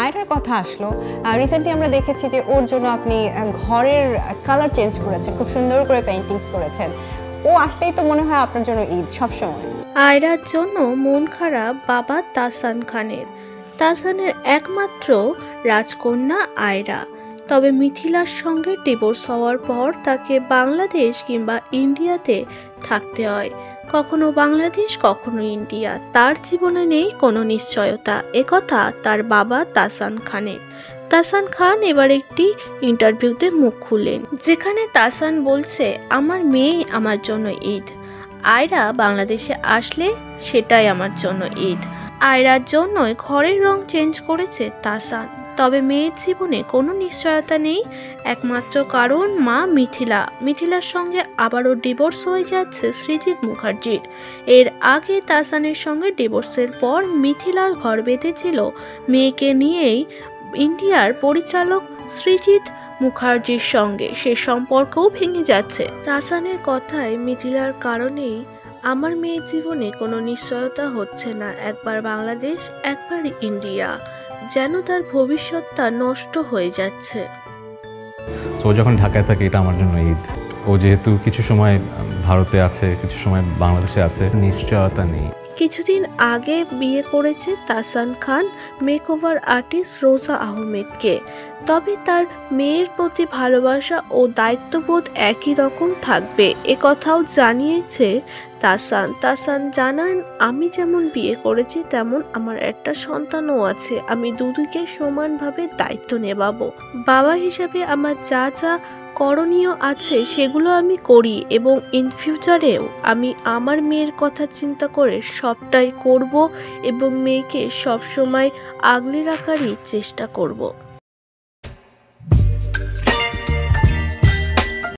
আয়রার কথা আসলো, রিসেন্টলি আমরা দেখেছি যে ওর জন্য আপনি ঘরের কালার চেঞ্জ করেছেন, খুব সুন্দর করে পেইন্টিংস করেছেন। ও আসলেই তো মনে হয় আপনার জন্য ঈদ সবসময়। আয়রার জন্য মন খারাপ বাবা তাসান খানের। তাসানের একমাত্র রাজকন্যা আয়রা। তবে মিথিলার সঙ্গে ডিভোর্স হওয়ার পর তাকে বাংলাদেশ কিংবা ইন্ডিয়াতে থাকতে হয়। কখনো বাংলাদেশ কখনো ইন্ডিয়া, তার জীবনে নেই কোনো নিশ্চয়তা, একথা তার বাবা তাসান খানের। তাসান খান এবার একটি ইন্টারভিউতে মুখ খুললেন, যেখানে তাসান বলছে আমার মেয়েই আমার জন্য ঈদ। আয়রা বাংলাদেশে আসলে সেটাই আমার জন্য ঈদ। আয়রার জন্যই ঘরের রং চেঞ্জ করেছে তাসান। তবে মেয়ের জীবনে কোনো নিশ্চয়তা নেই, একমাত্র কারণ মা মিথিলার সঙ্গে আবারও ডিভোর্স হয়ে যাচ্ছে সৃজিত মুখার্জির। এর আগে তাসানের সঙ্গে ডিভোর্সের পর মিথিলার ঘর বেঁধেছিল মেয়েকে নিয়েই ইন্ডিয়ার পরিচালক সৃজিত মুখার্জির সঙ্গে। সে সম্পর্কও ভেঙে যাচ্ছে। তাসানের কথায় মিথিলার কারণেই আমার মেয়ের জীবনে কোনো নিশ্চয়তা হচ্ছে না, একবার বাংলাদেশ একবার ইন্ডিয়া, যেন তার ভবিষ্যৎটা নষ্ট হয়ে যাচ্ছে। তো যখন ঢাকায় থাকে এটা আমার জন্য ঈদ। ও যেহেতু কিছু সময় ভারতে আছে, কিছু সময় বাংলাদেশে আছে, নিশ্চয়তা নেই। কিছুদিন আগে বিয়ে করেছে তাসান খান মেকওভার আর্টিস্ট রোজা আহমেদকে। তবে তার মেয়ের প্রতি ভালোবাসা ও দায়িত্ববোধ একই রকম থাকবে, একথাও জানিয়েছে তাসান জানান, আমি যেমন বিয়ে করেছি তেমন আমার একটা সন্তানও আছে, আমি দুদিকে সমানভাবে দায়িত্ব নেবাবো। বাবা হিসেবে আমার যা যা করণীয় আছে সেগুলো আমি করি এবং ইন ফিউচারেও আমি আমার মেয়ের কথা চিন্তা করে সবটাই করব এবং মেয়েকে সবসময় আগলে রাখারই চেষ্টা করব।